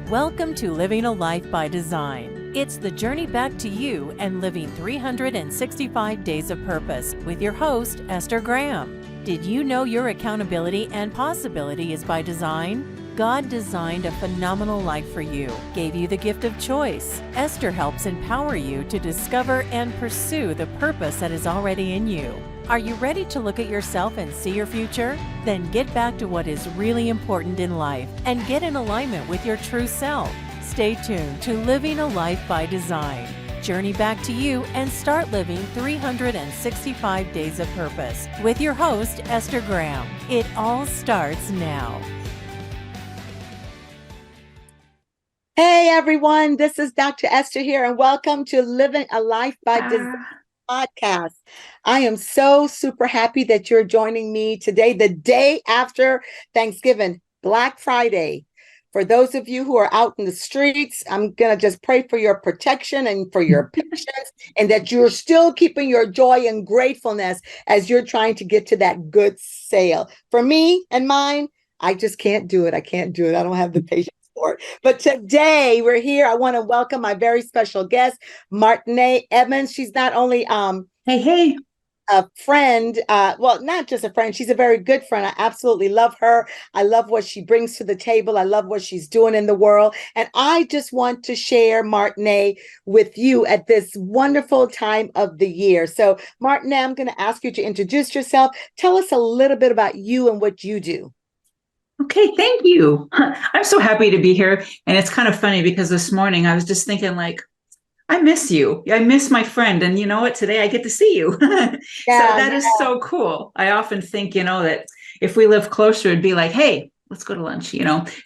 Welcome to Living a Life by Design. It's the journey back to you and living 365 days of purpose with your host, Esther Graham. Did you know your accountability and possibility is by design? God designed a phenomenal life for you, gave you the gift of choice. Esther helps empower you to discover and pursue the purpose that is already in you. Are you ready to look at yourself and see your future? Then get back to what is really important in life and get in alignment with your true self. Stay tuned to Living a Life by Design. Journey back to you and start living 365 days of purpose with your host, Esther Graham. It all starts now. Hey everyone, this is Dr. Esther here, and welcome to Living a Life by Design podcast. I am so super happy that you're joining me today, the day after Thanksgiving, Black Friday. For those of you who are out in the streets, I'm going to just pray for your protection and for your patience, and that you're still keeping your joy and gratefulness as you're trying to get to that good sale. For me and mine, I just can't do it. I can't do it. I don't have the patience. But today we're here. I want to welcome my very special guest, Martine Emmons. She's not only Hey. a friend, well, not just a friend, she's a very good friend. I absolutely love her. I love what she brings to the table. I love what she's doing in the world. And I just want to share Martine with you at this wonderful time of the year. So Martine, I'm going to ask you to introduce yourself. Tell us a little bit about you and what you do. Okay, thank you. I'm so happy to be here. And it's kind of funny because this morning I was just thinking I miss you. I miss my friend. And you know what? Today I get to see you. So that is so cool. I often think, that if we live closer, it'd be like, hey, let's go to lunch,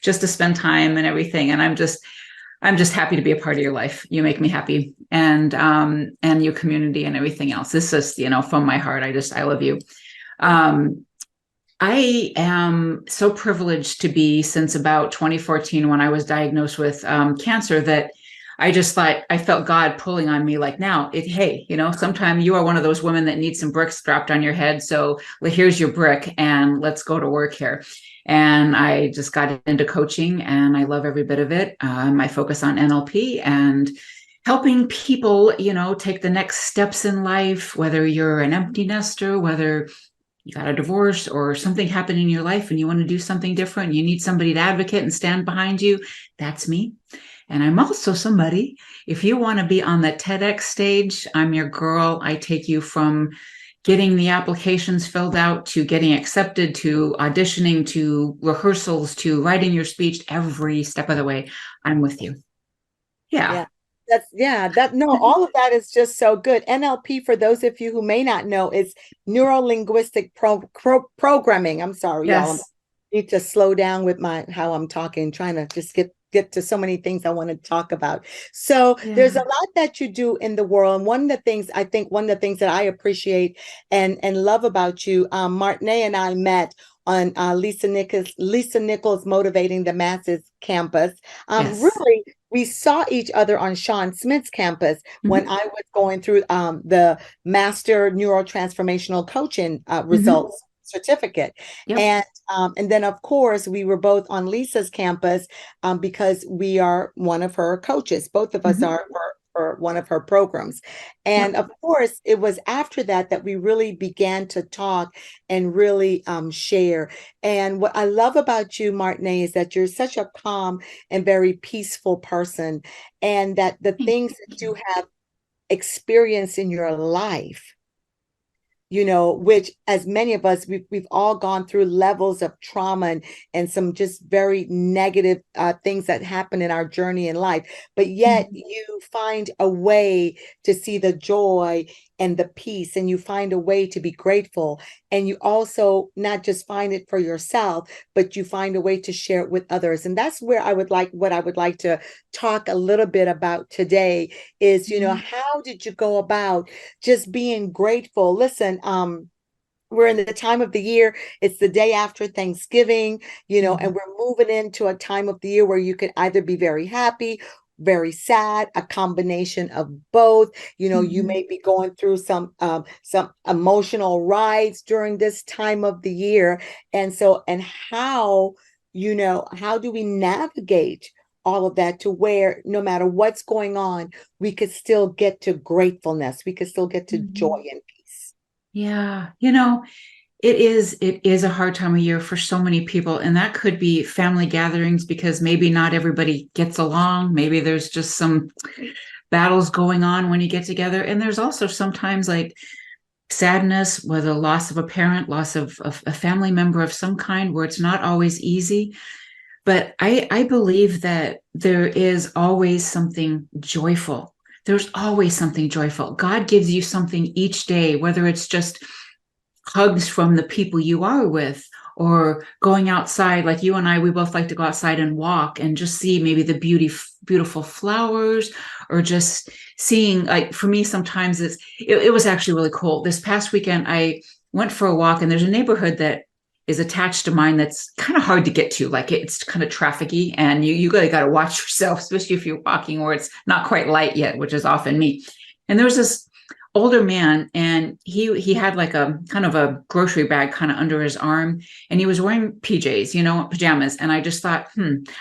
just to spend time and everything. And I'm just happy to be a part of your life. You make me happy, and your community and everything else. This is, from my heart. I love you. I am so privileged to be, since about 2014, when I was diagnosed with cancer, that I just thought I felt God pulling on me hey, sometime you are one of those women that need some bricks dropped on your head. So here's your brick and let's go to work here. And I just got into coaching and I love every bit of it. I focus on NLP and helping people, take the next steps in life, whether you're an empty nester, whether you got a divorce or something happened in your life and you want to do something different, you need somebody to advocate and stand behind you. That's me. And I'm also somebody, if you want to be on the TEDx stage, I'm your girl. I take you from getting the applications filled out to getting accepted, to auditioning, to rehearsals, to writing your speech, every step of the way. I'm with you. Yeah. All of that is just so good. NLP, for those of you who may not know, is neuro-linguistic programming. I'm sorry, y'all. I need to slow down with how I'm talking, trying to just get to so many things I want to talk about. So there's a lot that you do in the world. And one of the things that I appreciate and love about you, Martine and I met on Lisa Nichols Motivating the Masses campus. Really, we saw each other on Sean Smith's campus when I was going through the Master Neurotransformational Coaching results certificate. And then, of course, we were both on Lisa's campus because we are one of her coaches. Both of us are for one of her programs. And of course, it was after that we really began to talk and really share. And what I love about you, Martine, is that you're such a calm and very peaceful person, and that the things that you have experienced in your life, which, as many of us, we've all gone through levels of trauma and some just very negative things that happen in our journey in life. But yet you find a way to see the joy and the peace, and you find a way to be grateful. And you also not just find it for yourself, but you find a way to share it with others. And that's where what I would like to talk a little bit about today is, how did you go about just being grateful? Listen, we're in the time of the year. It's the day after Thanksgiving, and we're moving into a time of the year where you can either be very happy, very sad, a combination of both. You may be going through some emotional rides during this time of the year. And how do we navigate all of that, to where no matter what's going on, we could still get to gratefulness. We could still get to joy and peace. Yeah. It is a hard time of year for so many people. And that could be family gatherings, because maybe not everybody gets along. Maybe there's just some battles going on when you get together. And there's also sometimes like sadness, whether loss of a parent, loss of a family member of some kind, where it's not always easy. But I believe that there is always something joyful. There's always something joyful. God gives you something each day, whether it's just hugs from the people you are with, or going outside. Like you and I, we both like to go outside and walk and just see maybe the beautiful flowers, or just seeing, like for me, sometimes it was actually really cool. This past weekend, I went for a walk, and there's a neighborhood that is attached to mine that's kind of hard to get to. Like it's kind of trafficy, and you really got to watch yourself, especially if you're walking where it's not quite light yet, which is often me. And there was this older man, and he had like a kind of a grocery bag kind of under his arm, and he was wearing PJs, pajamas. And I just thought,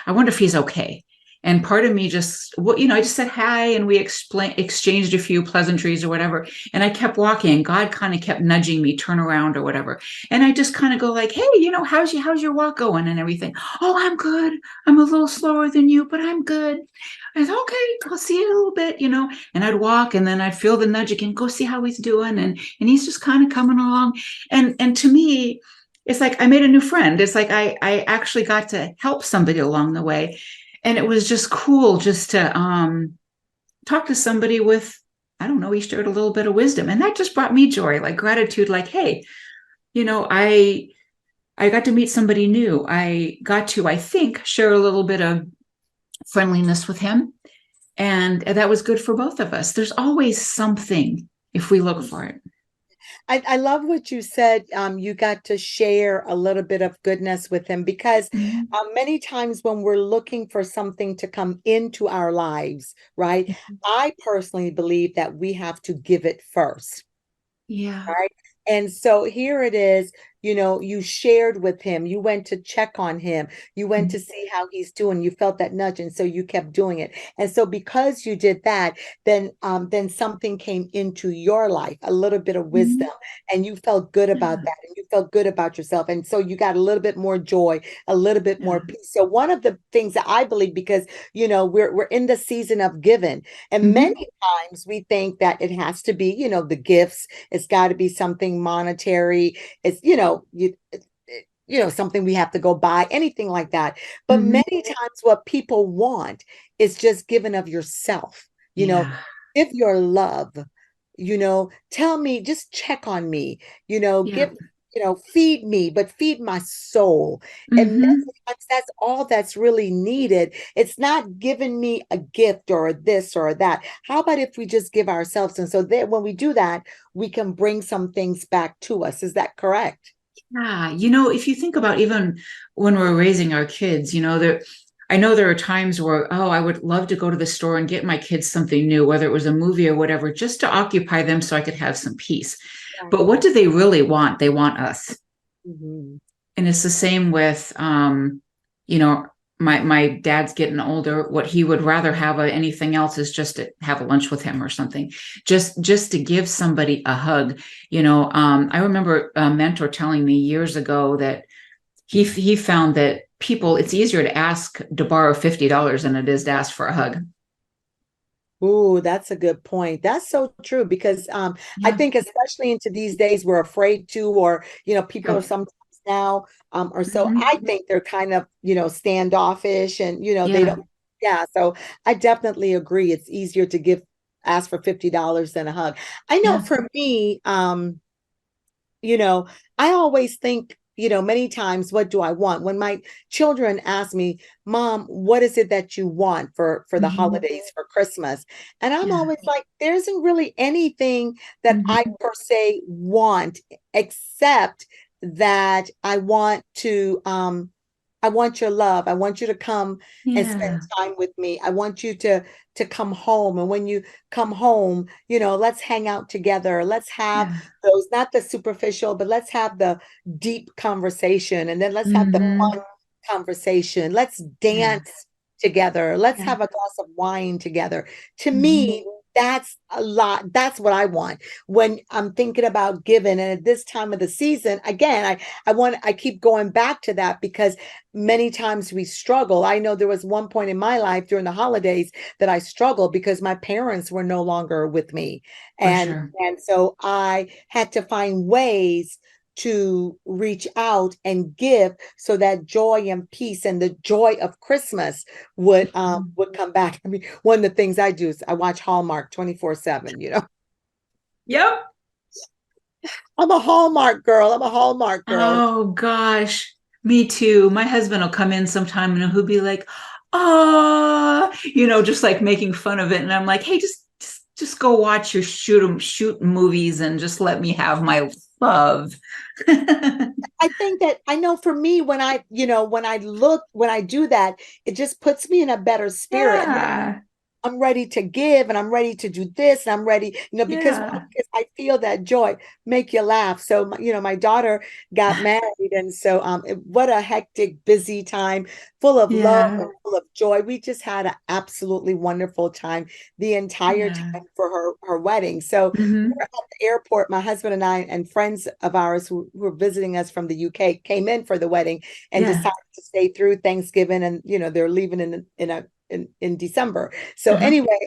I wonder if he's okay. And part of me just, I just said hi, and we exchanged a few pleasantries or whatever. And I kept walking. God kind of kept nudging me, turn around or whatever. And I just kind of go like, hey, how's your walk going and everything? Oh, I'm good. I'm a little slower than you, but I'm good. I said, okay, I'll see you in a little bit, and I'd walk, and then I'd feel the nudge again, go see how he's doing. And he's just kind of coming along. And to me, it's like I made a new friend. It's like I actually got to help somebody along the way. And it was just cool just to talk to somebody with, I don't know, he shared a little bit of wisdom. And that just brought me joy, like gratitude, like, hey, I got to meet somebody new. I got to, I think, share a little bit of friendliness with him. And that was good for both of us. There's always something if we look for it. I love what you said. You got to share a little bit of goodness with him, because many times when we're looking for something to come into our lives, right? I personally believe that we have to give it first. Yeah. Right. And so here it is, you shared with him, you went to check on him, you went to see how he's doing, you felt that nudge, and so you kept doing it. And so because you did that, then something came into your life, a little bit of wisdom, and you felt good about that, and you felt good about yourself. And so you got a little bit more joy, a little bit more peace. So one of the things that I believe, because we're in the season of giving, and many times we think that it has to be, the gifts, it's got to be something monetary, it's something we have to go buy, anything like that. But many times what people want is just giving of yourself, give your love, tell me, just check on me, give, feed me, but feed my soul. And many times that's all that's really needed. It's not giving me a gift or this or that. How about if we just give ourselves? And so that when we do that, we can bring some things back to us. Is that correct? Yeah. If you think about even when we're raising our kids, I know there are times where, I would love to go to the store and get my kids something new, whether it was a movie or whatever, just to occupy them so I could have some peace. Right. But what do they really want? They want us. And it's the same with, my dad's getting older. What he would rather have anything else is just to have a lunch with him or something, just to give somebody a hug. I remember a mentor telling me years ago that he found that people, it's easier to ask to borrow $50 than it is to ask for a hug. Ooh, that's a good point. That's so true, because I think especially into these days, we're afraid to, or, people are sometimes now, or so I think they're kind of, standoffish, and, they don't. Yeah. So I definitely agree. It's easier to ask for $50 than a hug. I know for me, I always think, many times, what do I want? When my children ask me, Mom, what is it that you want for the holidays, for Christmas? And I'm always like, there isn't really anything that I per se want, except that I want your love. I want you to come and spend time with me. I want you to come home. And when you come home, let's hang out together. Let's have those, not the superficial, but let's have the deep conversation. And then let's have the fun conversation. Let's dance together. Let's Yeah. have a glass of wine together. To Mhm. me, that's a lot. That's what I want when I'm thinking about giving. And at this time of the season, again, I keep going back to that because many times we struggle. I know there was one point in my life during the holidays that I struggled because my parents were no longer with me. For sure. And so I had to find ways to reach out and give so that joy and peace and the joy of Christmas would come back. I mean, one of the things I do is I watch Hallmark 24/7, you know. Yep. I'm a Hallmark girl. I'm a Hallmark girl. Oh gosh, me too. My husband will come in sometime and he'll be like, "Ah," just like making fun of it, and I'm like, "Hey, just go watch your shoot movies and just let me have my love." I think that I know for me, when I do that, it just puts me in a better spirit. Yeah, I'm ready to give and I'm ready to do this and I'm ready, because yeah, I feel that joy make you laugh. So, my daughter got married. And so, what a hectic, busy time, full of love yeah, and full of joy. We just had an absolutely wonderful time the entire yeah. time for her wedding. So Hmm. we're at the airport, my husband and I and friends of ours who were visiting us from the UK came in for the wedding and Yeah. decided to stay through Thanksgiving. And, they're leaving in December. So Uh-huh. anyway,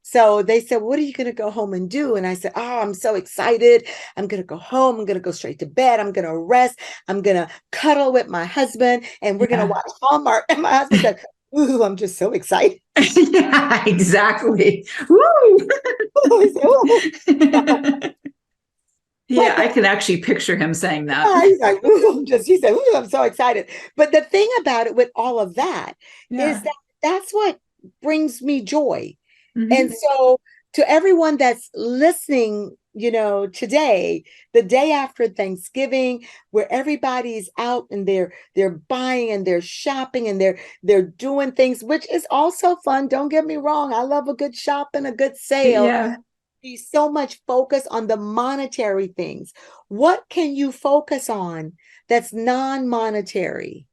so they said, what are you going to go home and do? And I said, oh, I'm so excited. I'm going to go home. I'm going to go straight to bed. I'm going to rest. I'm going to cuddle with my husband and we're going to Yeah. watch Hallmark. And my husband said, ooh, I'm just so excited. Yeah, exactly. Woo! I said, "Ooh." Yeah, I can actually picture him saying that. He's like, ooh, he said, ooh, I'm so excited. But the thing about it with all of that is Yeah. that that's what brings me joy. And Hmm. so to everyone that's listening, today, the day after Thanksgiving, where everybody's out and they're buying and they're shopping and they're doing things, which is also fun. Don't get me wrong. I love a good shop and a good sale. Yeah. Be so much focus on the monetary things. What can you focus on that's non-monetary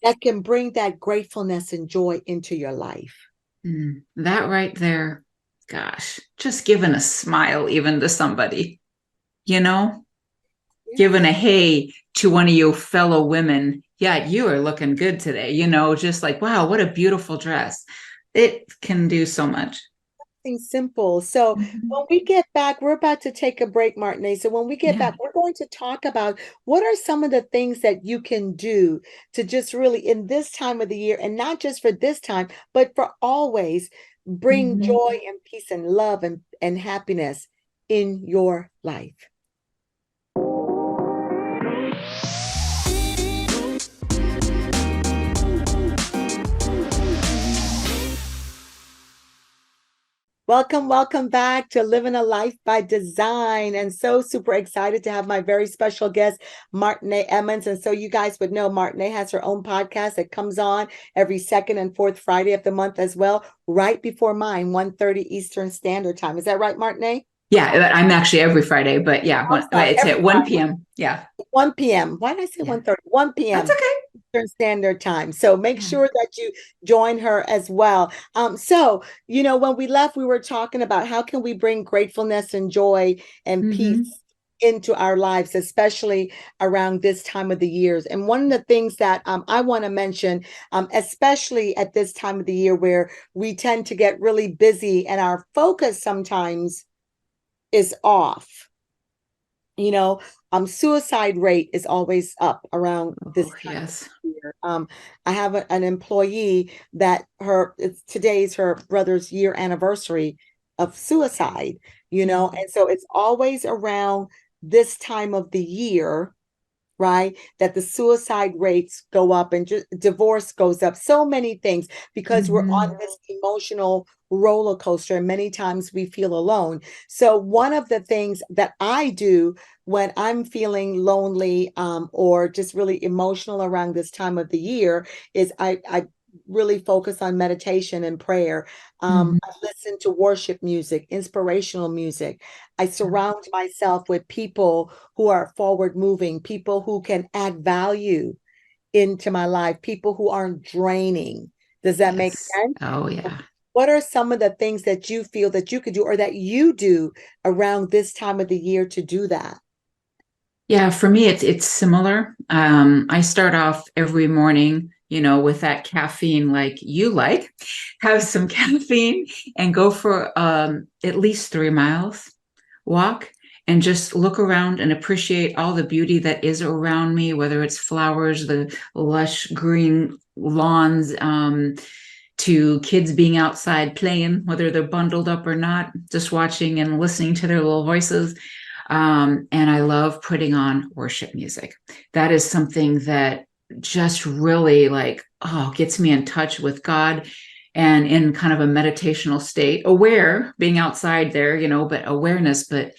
that can bring that gratefulness and joy into your life? That right there, gosh, just giving a smile even to somebody, you know, giving a Yes. hey to one of your fellow women. Yeah, you are looking good today, just like, wow, what a beautiful dress. It can do so much. Simple. So Mhm. when we get back, we're about to take a break, Martine. So when we get Yeah. back, we're going to talk about what are some of the things that you can do to just really in this time of the year, and not just for this time, but for always bring Mhm. joy and peace and love and happiness in your life. Welcome back to Living a Life by Design. And so super excited to have my very special guest, Martine Emmons. And so you guys would know Martine has her own podcast that comes on every second and fourth Friday of the month as well, right before mine, 1:30 Eastern Standard Time. Is that right, Martine? Yeah, I'm actually every Friday, but yeah, I'm sorry, it's every at 1 Friday, p.m. Yeah. 1 p.m. Why did I say Yeah. 1:30? 1 That's p.m. okay. Eastern Standard Time. So make Yeah. sure that you join her as well. So, when we left, we were talking about how can we bring gratefulness and joy and peace Hmm. into our lives, especially around this time of the years. And one of the things that I want to mention, especially at this time of the year where we tend to get really busy and our focus sometimes is off. Suicide rate is always up around this Oh, time of yes. year. I have an employee that today's her brother's year anniversary of suicide, and so it's always around this time of the year, right? That the suicide rates go up and divorce goes up, so many things because we're on Hmm. this emotional roller coaster and many times we feel alone. So one of the things that I do when I'm feeling lonely or just really emotional around this time of the year is I really focus on meditation and prayer. Hmm. I listen to worship music, inspirational music. I surround myself with people who are forward moving, people who can add value into my life, people who aren't draining. Does that make Yes. sense? Oh, yeah. What are some of the things that you feel that you could do or that you do around this time of the year to do that? Yeah, for me, it's similar. I start off every morning, with that caffeine like you like, have some caffeine and go for at least 3 miles walk and just look around and appreciate all the beauty that is around me, whether it's flowers, the lush green lawns, to kids being outside playing, whether they're bundled up or not, just watching and listening to their little voices. And I love putting on worship music. That is something that just really gets me in touch with God and in kind of a meditational state, aware, being outside there, but awareness, but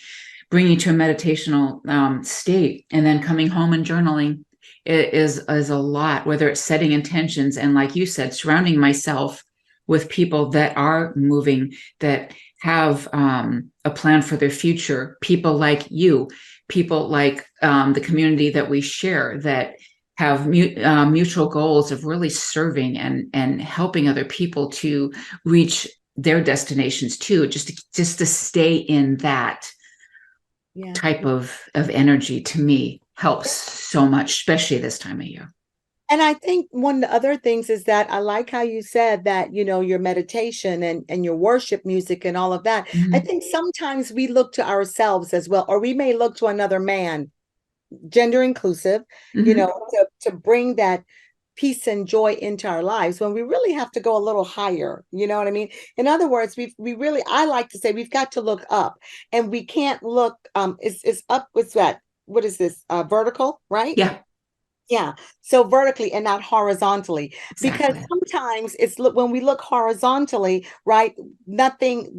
bringing to a meditational state, and then coming home and journaling. It is a lot, whether it's setting intentions and, like you said, surrounding myself with people that are moving, that have a plan for their future, people like you, people like the community that we share, that have mutual goals of really serving and helping other people to reach their destinations too, just to stay in that type of energy, to me, helps so much, especially this time of year. And I think one of the other things is that I like how you said that, your meditation and your worship music and all of that. Mm-hmm. I think sometimes we look to ourselves as well, or we may look to another man, gender inclusive, Mm-hmm. to bring that peace and joy into our lives when we really have to go a little higher. You know what I mean? In other words, I like to say we've got to look up, and we can't look, it's up, what's that? What is this? Vertical, right? Yeah. Yeah. So vertically and not horizontally, because Exactly. sometimes when we look horizontally, right, nothing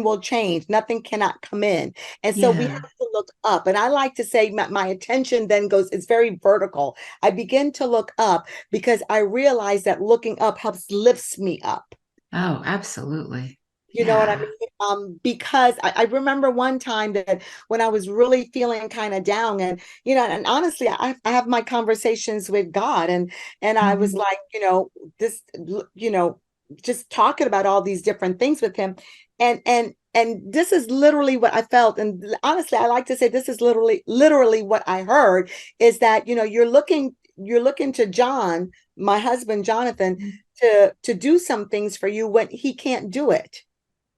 will change. Nothing cannot come in. And so we Yeah. have to look up. And I like to say my attention then it's very vertical. I begin to look up because I realize that looking up lifts me up. Oh, absolutely. You know what I Yeah. mean? Because I remember one time that when I was really feeling kind of down, and and honestly, I have my conversations with God, and I was Mm-hmm. like, this, just talking about all these different things with him, and this is literally what I felt. And honestly, I like to say this is literally what I heard is that you're looking to John, my husband Jonathan, to do some things for you when he can't do it.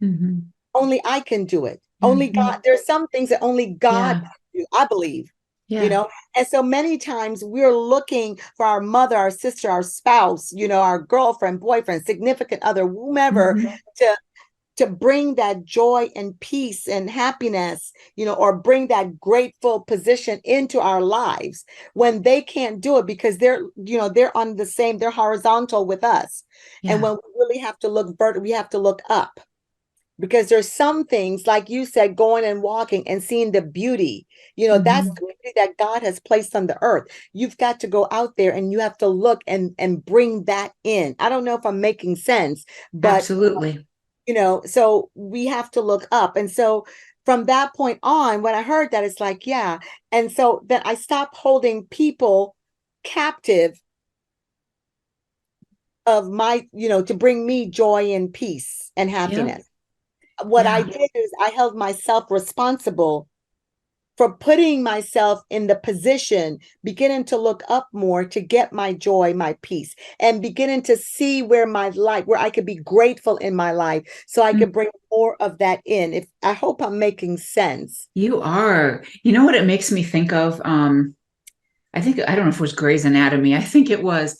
Mm-hmm. Only I can do it. Only Mm-hmm. God. There's some things that only God Yeah. can do, I believe. Yeah. And so many times we're looking for our mother, our sister, our spouse, our girlfriend, boyfriend, significant other, whomever, Mm-hmm. to bring that joy and peace and happiness, or bring that grateful position into our lives when they can't do it because they're on they're horizontal with us. And Yeah. when we really have to we have to look up. Because there's some things, like you said, going and walking and seeing the beauty, that's Mm-hmm. the beauty that God has placed on the earth. You've got to go out there and you have to look and bring that in. I don't know if I'm making sense, but, Absolutely. so we have to look up. And so from that point on, when I heard that, it's like, yeah. And so then I stopped holding people captive of my, to bring me joy and peace and Yep. happiness. What I Yeah. did is I held myself responsible for putting myself in the position, beginning to look up more to get my joy, my peace, and beginning to see where I could be grateful in my life so I could bring more of that in. I hope I'm making sense. You are. You know what it makes me think of? I don't know if it was Grey's Anatomy. I think it was,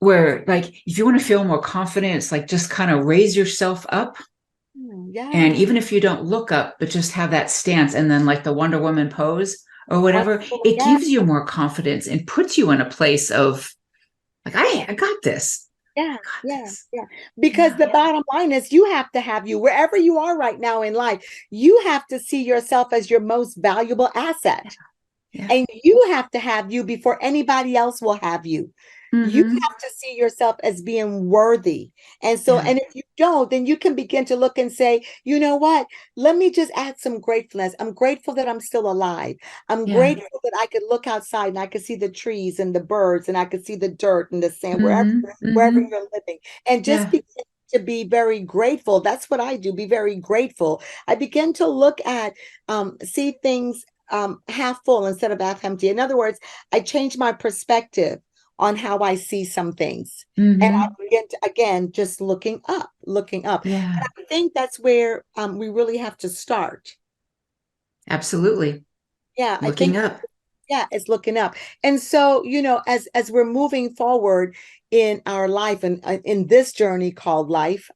where, like, if you want to feel more confident, it's like just kind of raise yourself up. And Yeah. even if you don't look up, but just have that stance, and then like the Wonder Woman pose or whatever, Wonderful. it Yeah. gives you more confidence and puts you in a place of like, I got this. Yeah, I got yeah, this. yeah. Because Yeah. the bottom line is you have to have you wherever you are right now in life, you have to see yourself as your most valuable asset. Yeah. And you have to have you before anybody else will have you. You Mm-hmm. have to see yourself as being worthy. And so, Yeah. and if you don't, then you can begin to look and say, you know what? Let me just add some gratefulness. I'm grateful that I'm still alive. I'm Yeah. grateful that I could look outside and I could see the trees and the birds and I could see the dirt and the sand wherever Mm-hmm. you're living. And just Yeah. begin to be very grateful. That's what I do. Be very grateful. I begin to look at see things half full instead of half empty. In other words, I change my perspective on how I see some things. And I Mm-hmm. begin to, again, just looking up, looking up. Yeah. And I think that's where we really have to start. Absolutely. Yeah, I Looking think, up. yeah, it's looking up. And so, as we're moving forward in our life and in this journey called life,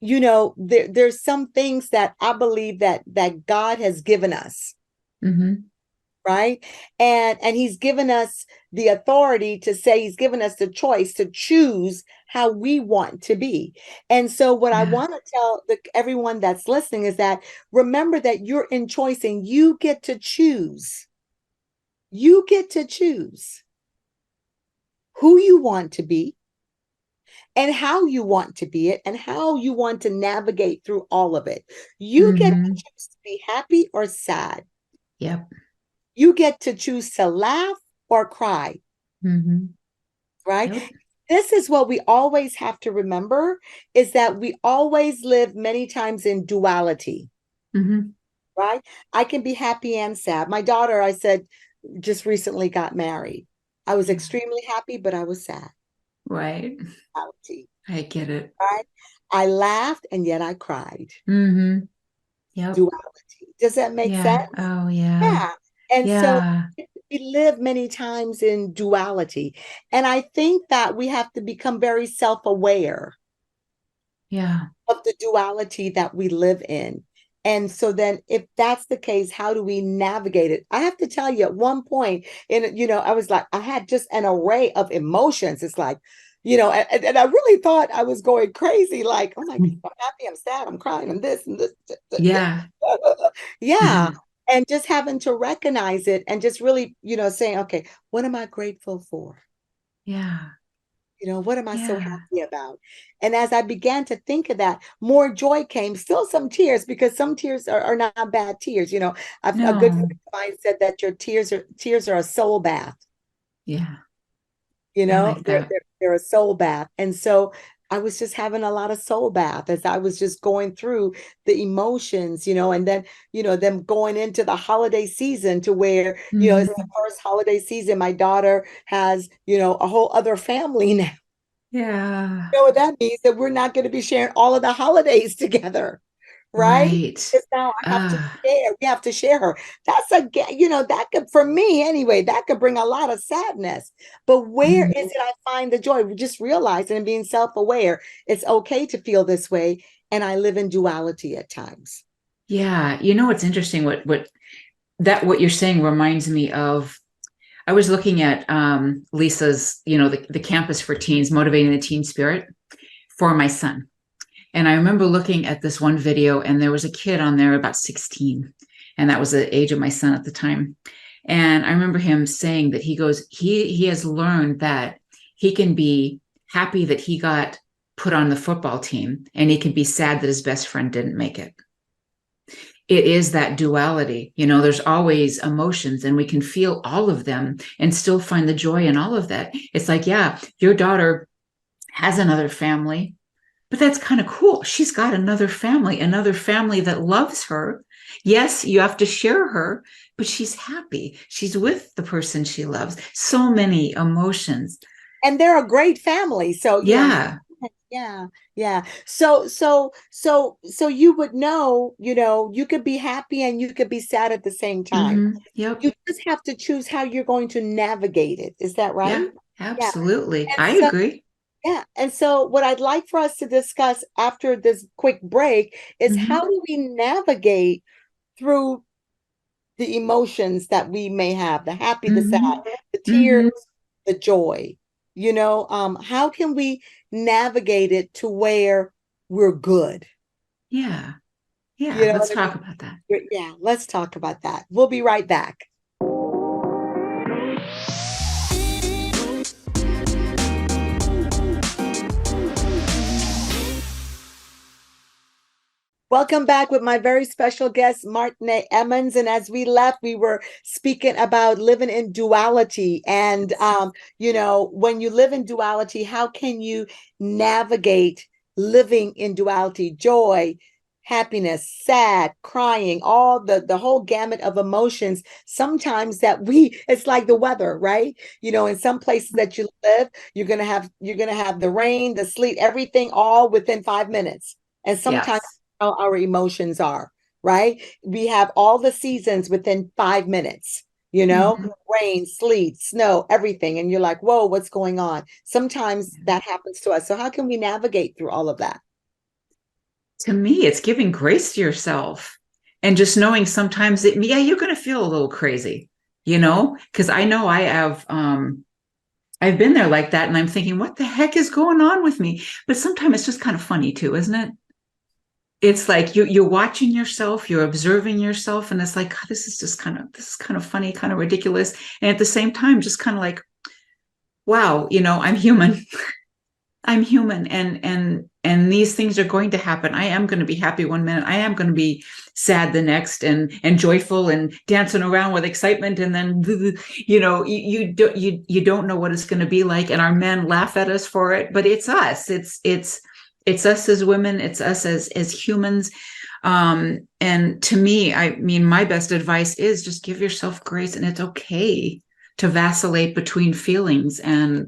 there's some things that I believe that God has given us, Mm-hmm. right? And he's given us the authority to say, he's given us the choice to choose how we want to be. And so what I Yeah. want to tell everyone that's listening is that remember that you're in choice and you get to choose. You get to choose who you want to be and how you want to be it and how you want to navigate through all of it. You get to Mm-hmm. choose to be happy or sad. Yep. You get to choose to laugh or cry, Mm-hmm. right? Yep. This is what we always have to remember is that we always live many times in duality, Mm-hmm. right? I can be happy and sad. My daughter, I said, just recently got married. I was Yeah. extremely happy, but I was sad. Right. Duality, I get it. right? I laughed and yet I cried. Mm-hmm. Yep. Duality. Does that make sense? Yeah. Oh, yeah. Yeah. And so Yeah. we live many times in duality. And I think that we have to become very self-aware Yeah. of the duality that we live in. And so then if that's the case, how do we navigate it? I have to tell you, at one point, I was like, I had just an array of emotions. It's like, and I really thought I was going crazy. Like, oh my God, I'm happy, I'm sad, I'm crying, I'm this and this. Yeah. Yeah. And just having to recognize it and just really, saying, okay, what am I grateful for? Yeah. What am I so Yeah. happy about? And as I began to think of that, more joy came, still some tears, because some tears are not bad tears. A good friend No. of mine said that your tears are a soul bath. Yeah. I They're, like they're, that. they're a soul bath. And so I was just having a lot of soul bath as I was just going through the emotions, and then, them going into the holiday season to where, it's the first holiday season. My daughter has, a whole other family now. Yeah. You know what that means? That we're not going to be sharing all of the holidays together, right? Right. Because now I have to Ah. share. We have to share her. That could, for me anyway, that could bring a lot of sadness. But where is it I find the joy? Just realizing and being self-aware. It's okay to feel this way. And I live in duality at times. Yeah. What's interesting? What you're saying reminds me of. I was looking at Lisa's, the campus for teens, motivating the teen spirit for my son. And I remember looking at this one video, and there was a kid on there about 16, and that was the age of my son at the time. And I remember him saying that he has learned that he can be happy that he got put on the football team, and he can be sad that his best friend didn't make it. It is that duality. There's always emotions, and we can feel all of them and still find the joy in all of that. It's like, yeah, your daughter has another family, but that's kind of cool. She's got another family that loves her. Yes, you have to share her, but she's happy. She's with the person she loves. So many emotions. And they're a great family. So Yeah. Yeah. So you would know, you could be happy and you could be sad at the same time. Mm-hmm. Yep. You just have to choose how you're going to navigate it. Is that right? Yeah, absolutely. And I so, agree. yeah. And so what I'd like for us to discuss after this quick break is Mm-hmm. how do we navigate through the emotions that we may have, the happy, the sad, the tears, Mm-hmm. the joy. How can we navigate it to where we're good? Yeah. Yeah. You know Let's what I talk about that. mean? Yeah, let's talk about that. We'll be right back. Welcome back with my very special guest, Martine Emmons. And as we left, we were speaking about living in duality. And, when you live in duality, how can you navigate living in duality? Joy, happiness, sad, crying, all the whole gamut of emotions. Sometimes it's like the weather, right? In some places that you live, you're gonna have the rain, the sleet, everything all within 5 minutes. And sometimes Yes. how our emotions are, right? We have all the seasons within 5 minutes, Mhm. rain, sleet, snow, everything. And you're like, whoa, what's going on? Sometimes that happens to us. So, how can we navigate through all of that? To me, it's giving grace to yourself and just knowing sometimes that, yeah, you're going to feel a little crazy, because I know I've been there like that. And I'm thinking, what the heck is going on with me? But sometimes it's just kind of funny too, isn't it? It's like you're watching yourself, you're observing yourself, and it's like, God, this is kind of funny, kind of ridiculous. And at the same time, just kind of like, wow, I'm human. I'm human, and these things are going to happen. I am going to be happy one minute. I am going to be sad the next, and joyful and dancing around with excitement. And then, you don't know what it's going to be like. And our men laugh at us for it, but it's us. It's us as women. It's us as humans. And to me, I mean, my best advice is just give yourself grace, and it's okay to vacillate between feelings. And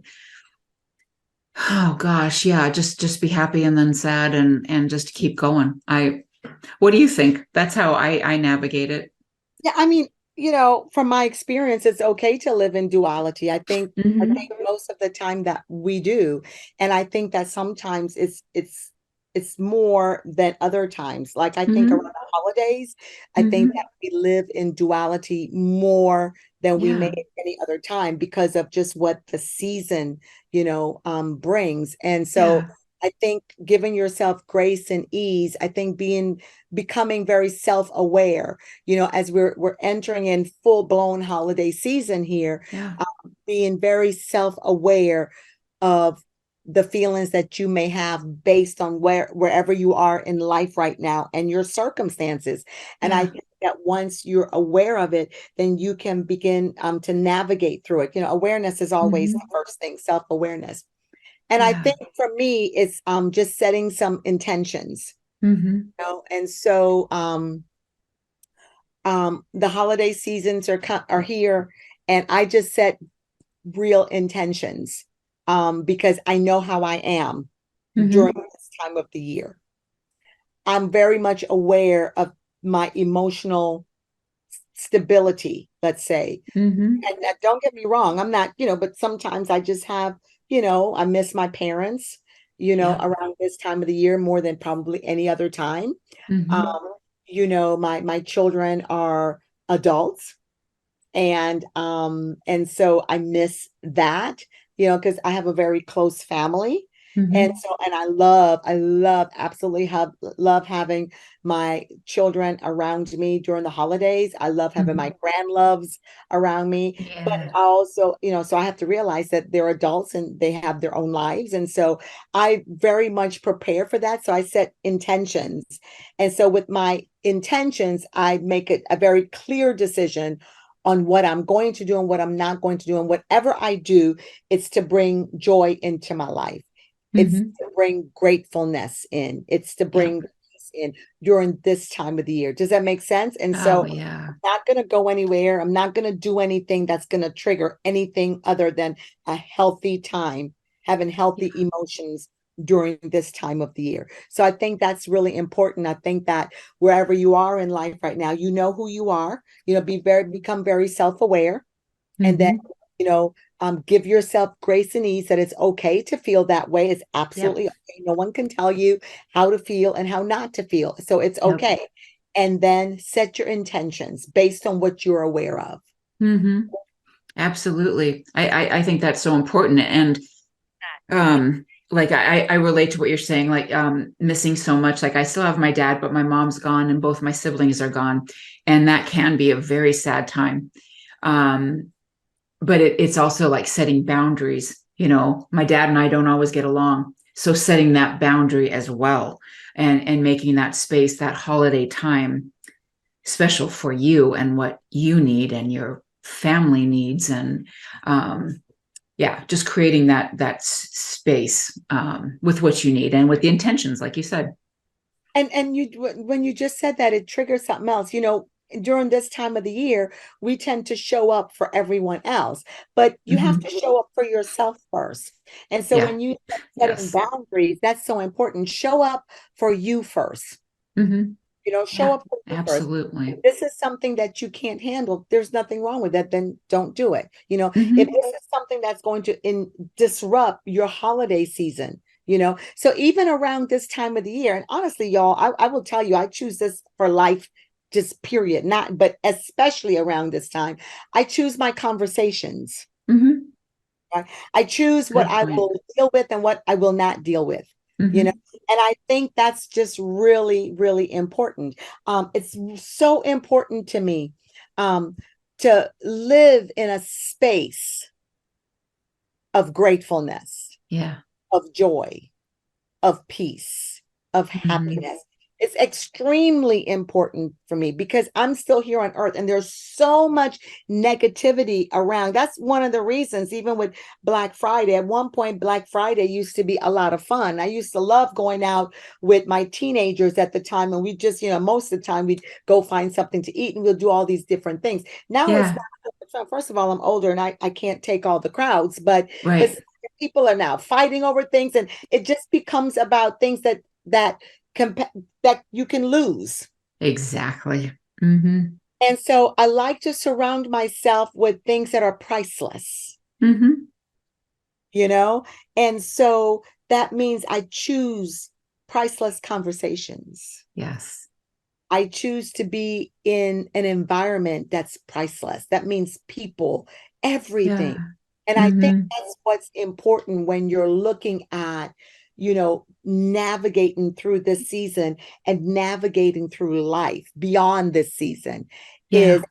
oh gosh, yeah, just be happy and then sad, and just keep going. What do you think? That's how I navigate it. Yeah, I mean, from my experience, it's okay to live in duality. I think most of the time that we do. And I think that sometimes it's more than other times. Like I think around Hmm. the holidays, I think Hmm. that we live in duality more than we may Yeah, at any other time because of just what the season, brings. And so yeah, I think giving yourself grace and ease, I think becoming very self-aware, as we're entering in full-blown holiday season here, yeah, being very self-aware of the feelings that you may have based on wherever you are in life right now and your circumstances. And I yeah, think that once you're aware of it, then you can begin to navigate through it. Awareness is always the hmm, first thing, self-awareness. And I yeah, think for me, it's just setting some intentions, hmm, and so the holiday seasons are here, and I just set real intentions because I know how I am during hmm, this time of the year. I'm very much aware of my emotional stability, let's say. hmm, And don't get me wrong, I'm not, but sometimes I just have, I miss my parents, yeah, around this time of the year more than probably any other time. hmm, Um, my children are adults, and so I miss that, because I have a very close family. And hmm, so, and I love, absolutely love having my children around me during the holidays. I love having my hmm, grandloves around me. But yeah, also, so I have to realize that they're adults and they have their own lives. And so I very much prepare for that. So I set intentions. And so with my intentions, I make it a very clear decision on what I'm going to do and what I'm not going to do. And whatever I do, it's to bring joy into my life. It's hmm, to bring gratefulness in. It's to yeah, bring peace in during this time of the year. Does that make sense? And oh so yeah, I'm not going to go anywhere. I'm not going to do anything that's going to trigger anything other than a healthy time, having healthy yeah, emotions during this time of the year. So I think that's really important. I think that wherever you are in life right now, you know who you are, become very self-aware, and then, hmm, give yourself grace and ease that it's okay to feel that way. It's yep, absolutely okay. No one can tell you how to feel and how not to feel. So it's yep, okay. And then set your intentions based on what you're aware of. hmm, absolutely. I think that's so important. And like I relate to what you're saying, like missing so much. Like I still have my dad, but my mom's gone and both my siblings are gone, and that can be a very sad time. um but it's also like setting boundaries. My dad and I don't always get along, so setting that boundary as well. and making that space, that holiday time special for you and what you need and your family needs. And just creating that space with what you need and with the intentions, like you said. And you, when you just said that, it triggers something else. During this time of the year, we tend to show up for everyone else, but you have to show up for yourself first. And so when you setting boundaries, that's so important. Show up for you first. Show up for you absolutely. first. If this is something that you can't handle, there's nothing wrong with that, then don't do it. If this is something that's going to disrupt your holiday season, so even around this time of the year, and honestly, y'all, I will tell you, I choose this for life, just period, but especially around this time, I choose my conversations. Right? I choose what I will deal with and what I will not deal with. And I think that's just really, really important. It's so important to me to live in a space of gratefulness, of joy, of peace, of happiness. It's extremely important for me because I'm still here on earth and there's so much negativity around. That's one of the reasons, even with Black Friday, at one point, Black Friday used to be a lot of fun. I used to love going out with my teenagers at the time. And we just, most of the time we'd go find something to eat and we'll do all these different things. Now it's not, first of all, I'm older and I can't take all the crowds, but people are now fighting over things. And it just becomes about things that you can lose. Exactly. And so I like to surround myself with things that are priceless, and so that means I choose priceless conversations. Yes. I choose to be in an environment that's priceless. That means people, everything. And I think that's what's important when you're looking at navigating through this season and navigating through life beyond this season is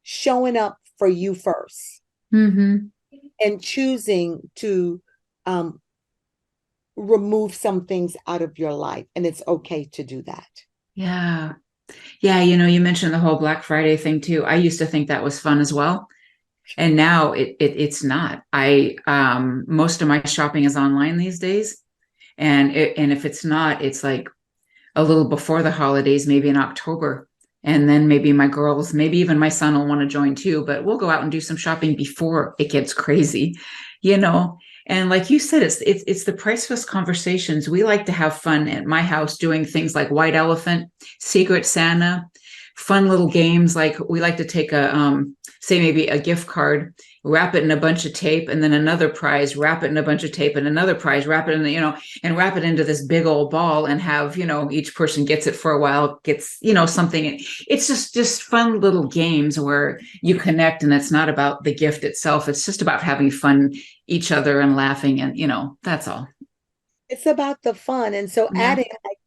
showing up for you first and choosing to remove some things out of your life. And it's okay to do that. Yeah. You mentioned the whole Black Friday thing too. I used to think that was fun as well. And now it's not. Most of my shopping is online these days. And if it's not, it's like a little before the holidays, maybe in October. And then maybe my girls, maybe even my son will want to join too, but we'll go out and do some shopping before it gets crazy, And like you said, it's the priceless conversations. We like to have fun at my house doing things like White Elephant, Secret Santa, fun little games. Like we like to take say maybe a gift card, wrap it in a bunch of tape, and then another prize, wrap it in a bunch of tape, and another prize, wrap it in and wrap it into this big old ball, and have each person gets it for a while, gets something. It's just fun little games where you connect, and it's not about the gift itself. It's just about having fun each other and laughing, and that's all. It's about the fun. And so adding,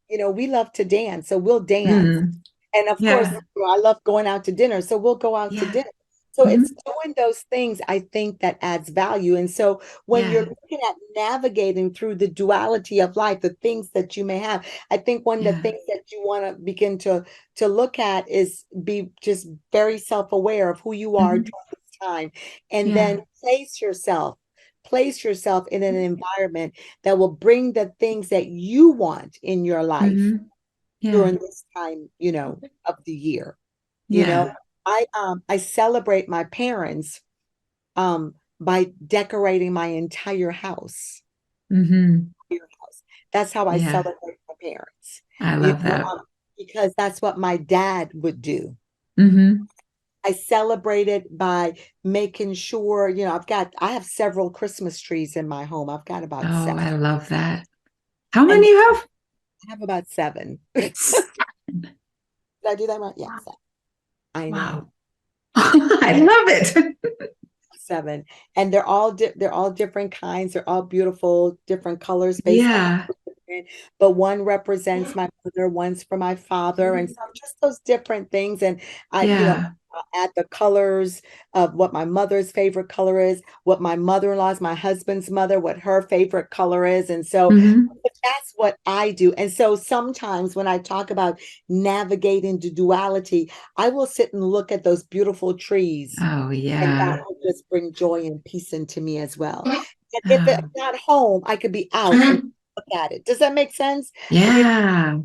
we love to dance, so we'll dance. And of course, I love going out to dinner, so we'll go out to dinner. So it's doing those things, I think, that adds value. And so when you're looking at navigating through the duality of life, the things that you may have, I think one of the things that you want to begin to look at is be just very self-aware of who you are during this time. And then place yourself in an environment that will bring the things that you want in your life during this time, of the year. I celebrate my parents by decorating my entire house. That's how I celebrate my parents. I love that. Because that's what my dad would do. I celebrate it by making sure, I have several Christmas trees in my home. I've got about 7. I love that. How many you have? I have about 7. Did I do that right? Yeah. Wow. I know. Wow. I love it. 7, and they're all different kinds. They're all beautiful, different colors. But one represents my mother, one's for my father, and so just those different things. And I, Add the colors of what my mother's favorite color is, what my mother-in-law's, my husband's mother, what her favorite color is. And so that's what I do. And so sometimes when I talk about navigating the duality, I will sit and look at those beautiful trees. Oh, And that yeah. will just bring joy and peace into me as well. And if it's not home, I could be out and look at it. Does that make sense? You know, Yeah.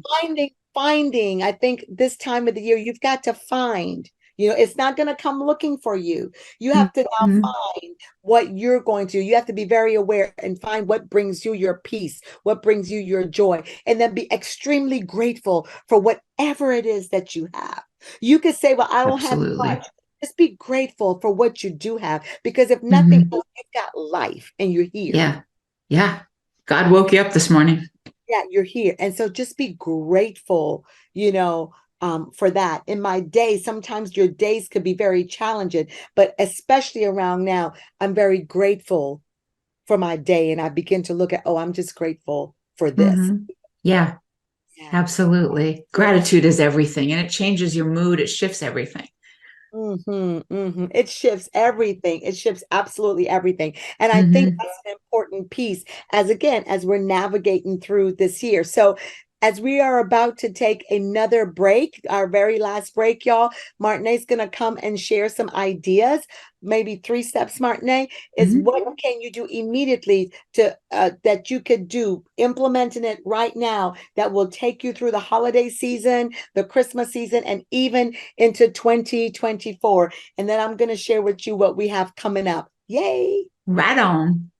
finding, I think this time of the year, you've got to find, it's not going to come looking for you. You have to now find what you're going to. You have to be very aware and find what brings you your peace, what brings you your joy, and then be extremely grateful for whatever it is that you have. You could say, well, I don't have Absolutely. much. Just be grateful for what you do have, because if nothing else, you've got life and you're here. Yeah. Yeah. God woke you up this morning. Yeah, you're here. And so just be grateful, for that. In my day, sometimes your days could be very challenging, but especially around now, I'm very grateful for my day. And I begin to look at, I'm just grateful for this. Yeah, Yeah. absolutely. Gratitude is everything, and it changes your mood. It shifts everything. It shifts everything. It shifts absolutely everything. And I think that's an important piece as we're navigating through this year. So as we are about to take another break, our very last break, y'all, Martiné's going to come and share some ideas, maybe 3 steps, Martiné, is what can you do immediately to that you could do, implementing it right now, that will take you through the holiday season, the Christmas season, and even into 2024. And then I'm going to share with you what we have coming up. Yay! Right on.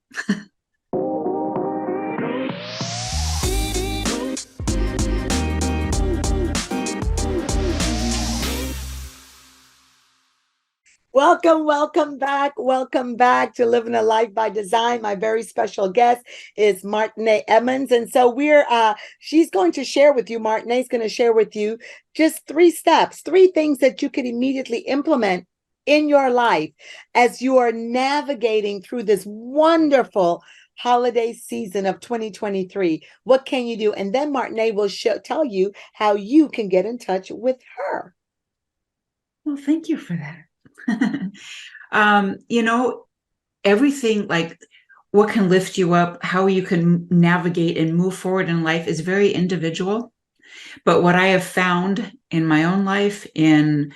Welcome back to Living a Life by Design. My very special guest is Martine Emmons. And so she's going to share with you, Martine's going to share with you just 3 steps, 3 things that you could immediately implement in your life as you are navigating through this wonderful holiday season of 2023. What can you do? And then Martine will tell you how you can get in touch with her. Well, thank you for that. Everything, like what can lift you up, how you can navigate and move forward in life, is very individual. But what I have found in my own life, a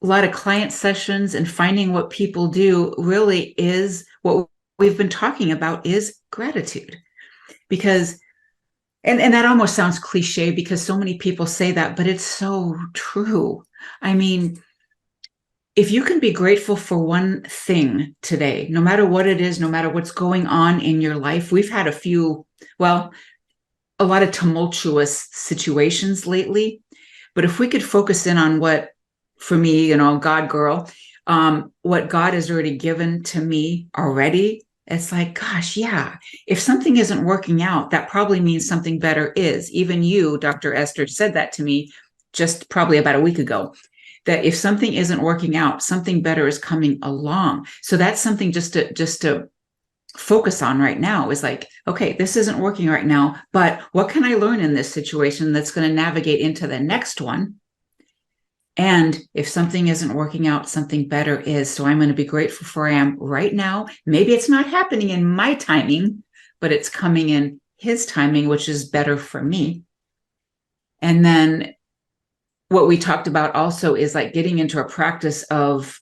lot of client sessions and finding what people do, really is what we've been talking about, is gratitude. Because and that almost sounds cliche because so many people say that, but it's so true. I mean, if you can be grateful for one thing today, no matter what it is, no matter what's going on in your life, we've had a lot of tumultuous situations lately. But if we could focus in on what, for me, God girl, what God has already given to me already, it's like, gosh, yeah, if something isn't working out, that probably means something better is. Even you, Dr. Esther, said that to me just probably about a week ago, that if something isn't working out, something better is coming along. So that's something just to focus on right now, is like, okay, this isn't working right now, but what can I learn in this situation that's going to navigate into the next one? And if something isn't working out, something better is. So I'm going to be grateful for where I am right now. Maybe it's not happening in my timing, but it's coming in his timing, which is better for me. And then what we talked about also is like getting into a practice of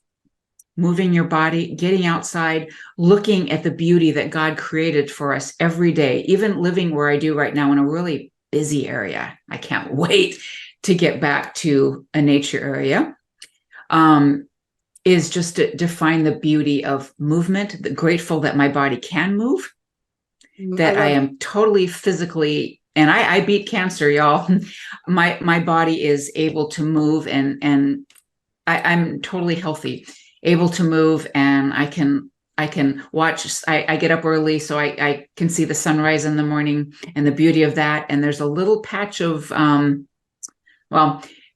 moving your body, getting outside, looking at the beauty that God created for us every day, even living where I do right now in a really busy area. I can't wait to get back to a nature area, is just to define the beauty of movement, grateful that my body can move, that I am totally physically, and I beat cancer, y'all. My body is able to move, and I'm totally healthy, able to move, and I can watch. I get up early so I can see the sunrise in the morning and the beauty of that. And there's a little patch of,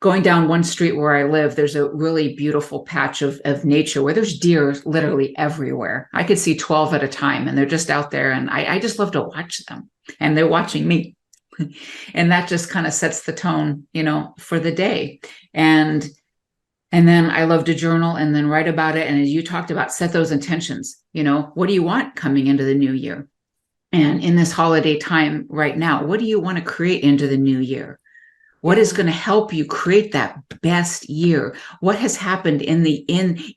going down one street where I live, there's a really beautiful patch of nature where there's deer literally everywhere. I could see 12 at a time, and they're just out there, and I just love to watch them, and they're watching me. And that just kind of sets the tone, for the day. And then I love to journal and then write about it. And as you talked about, set those intentions. What do you want coming into the new year? And in this holiday time right now, what do you want to create into the new year? What is going to help you create that best year? What has happened in the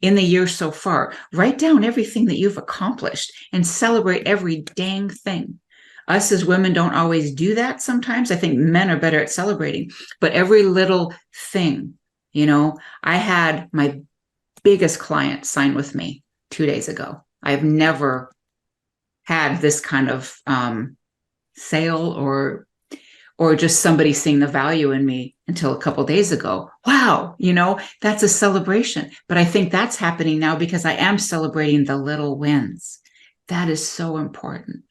year so far? Write down everything that you've accomplished and celebrate every dang thing. Us as women don't always do that sometimes. I think men are better at celebrating, but every little thing. I had my biggest client sign with me 2 days ago. I've never had this kind of sale or just somebody seeing the value in me until a couple of days ago. Wow, that's a celebration. But I think that's happening now because I am celebrating the little wins. That is so important.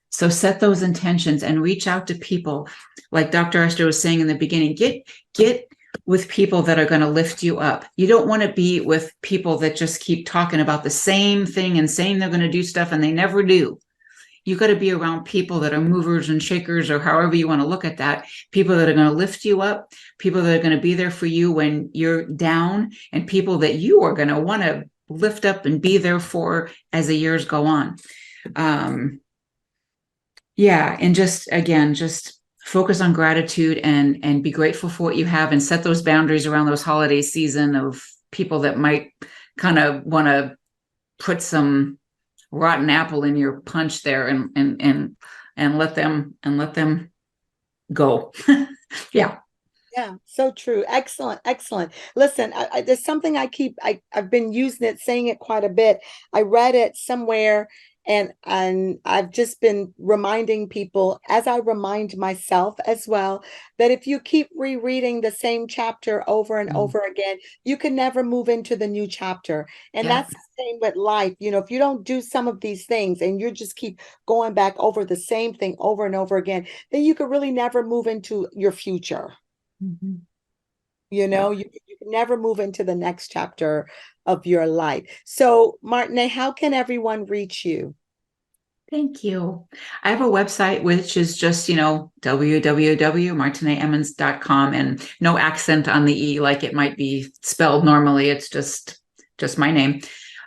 So set those intentions and reach out to people. Like Dr. Esther was saying in the beginning, get with people that are going to lift you up. You don't want to be with people that just keep talking about the same thing and saying they're going to do stuff and they never do. You got to be around people that are movers and shakers, or however you want to look at that, people that are going to lift you up, people that are going to be there for you when you're down, and people that you are going to want to lift up and be there for as the years go on. And just focus on gratitude and be grateful for what you have, and set those boundaries around those holiday season of people that might kind of want to put some rotten apple in your punch there and let them go. Yeah, so true. Excellent. Listen, there's something I've been using it, saying it quite a bit. I read it somewhere, and I've just been reminding people, as I remind myself as well, that if you keep rereading the same chapter over and over again, you can never move into the new chapter. And that's the same with life. If you don't do some of these things and you just keep going back over the same thing over and over again, then you could really never move into your future. You can never move into the next chapter of your life. So, Martiné, how can everyone reach you? Thank you. I have a website, which is just, www.martineemmons.com, and no accent on the E like it might be spelled normally. It's just my name.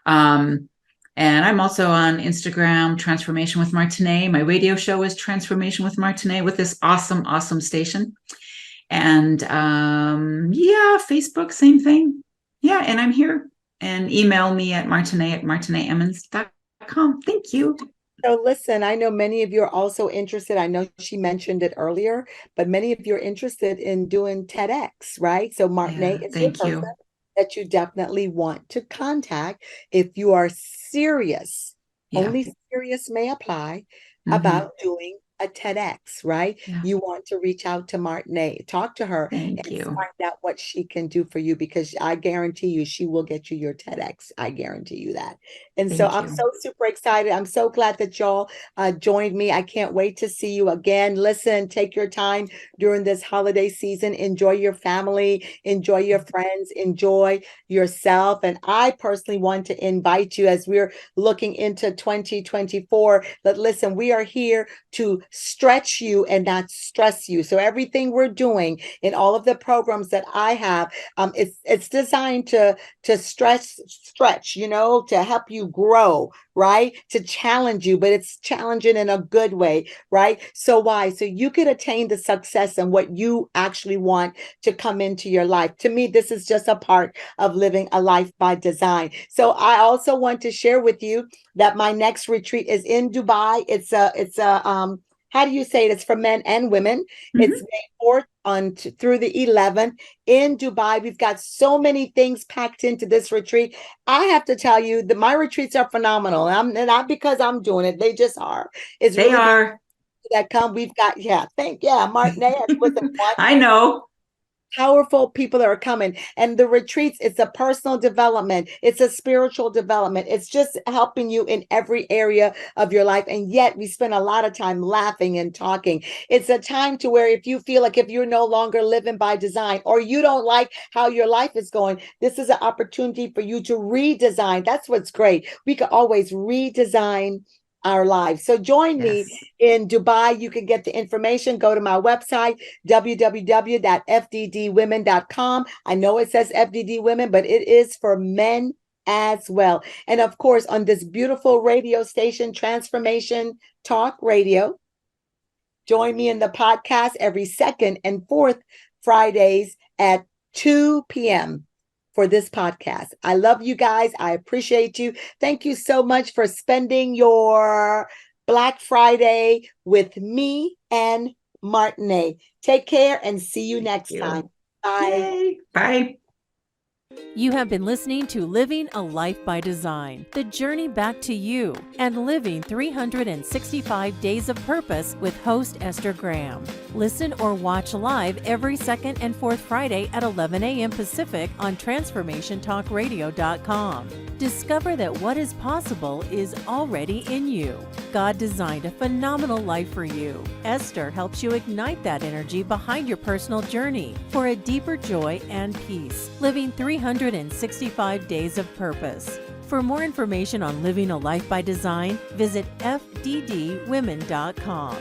And I'm also on Instagram, Transformation with Martiné. My radio show is Transformation with Martiné, with this awesome station. And Facebook, same thing. Yeah, and I'm here. And email me at martineemmons.com. Thank you. So listen, I know many of you are also interested. I know she mentioned it earlier, but many of you are interested in doing TEDx, right? So Martiné is the person that you definitely want to contact if you are serious. Only serious may apply about doing a TEDx, right? You want to reach out to Martiné, talk to her, and find out what she can do for you, because I guarantee you she will get you your TEDx. I guarantee you that. And so I'm so super excited. I'm so glad that y'all joined me. I can't wait to see you again. Listen, take your time during this holiday season. Enjoy your family, enjoy your friends, enjoy yourself. And I personally want to invite you, as we're looking into 2024, that listen, we are here to stretch you and not stress you. So everything we're doing in all of the programs that I have, it's designed to stretch, to help you grow, right? To challenge you, but it's challenging in a good way, right? So why? So you could attain the success and what you actually want to come into your life. To me, this is just a part of living a life by design. So I also want to share with you that my next retreat is in Dubai. It's a how do you say it? It's for men and women. It's May 4th through the 11th in Dubai. We've got so many things packed into this retreat. I have to tell you that my retreats are phenomenal. And not because I'm doing it. They just are. They are. That come. We've got, Martiné was the one. I know. Powerful people that are coming. And the retreats, it's a personal development. It's a spiritual development. It's just helping you in every area of your life. And yet we spend a lot of time laughing and talking. It's a time to where if you feel like if you're no longer living by design, or you don't like how your life is going, this is an opportunity for you to redesign. That's what's great. We can always redesign our lives. So join me in Dubai. You can get the information. Go to my website, www.fddwomen.com. I know it says FDD Women, but it is for men as well. And of course, on this beautiful radio station, Transformation Talk Radio, join me in the podcast every second and fourth Fridays at 2 p.m. for this podcast. I love you guys. I appreciate you. Thank you so much for spending your Black Friday with me and Martiné. Take care and see you next time. Bye. Yay. Bye. You have been listening to Living a Life by Design, the journey back to you, and living 365 days of purpose with host Esther Graham. Listen or watch live every second and fourth Friday at 11 a.m. Pacific on transformationtalkradio.com. Discover that what is possible is already in you. God designed a phenomenal life for you. Esther helps you ignite that energy behind your personal journey for a deeper joy and peace, living 365 days of purpose. For more information on living a life by design, visit fddwomen.com.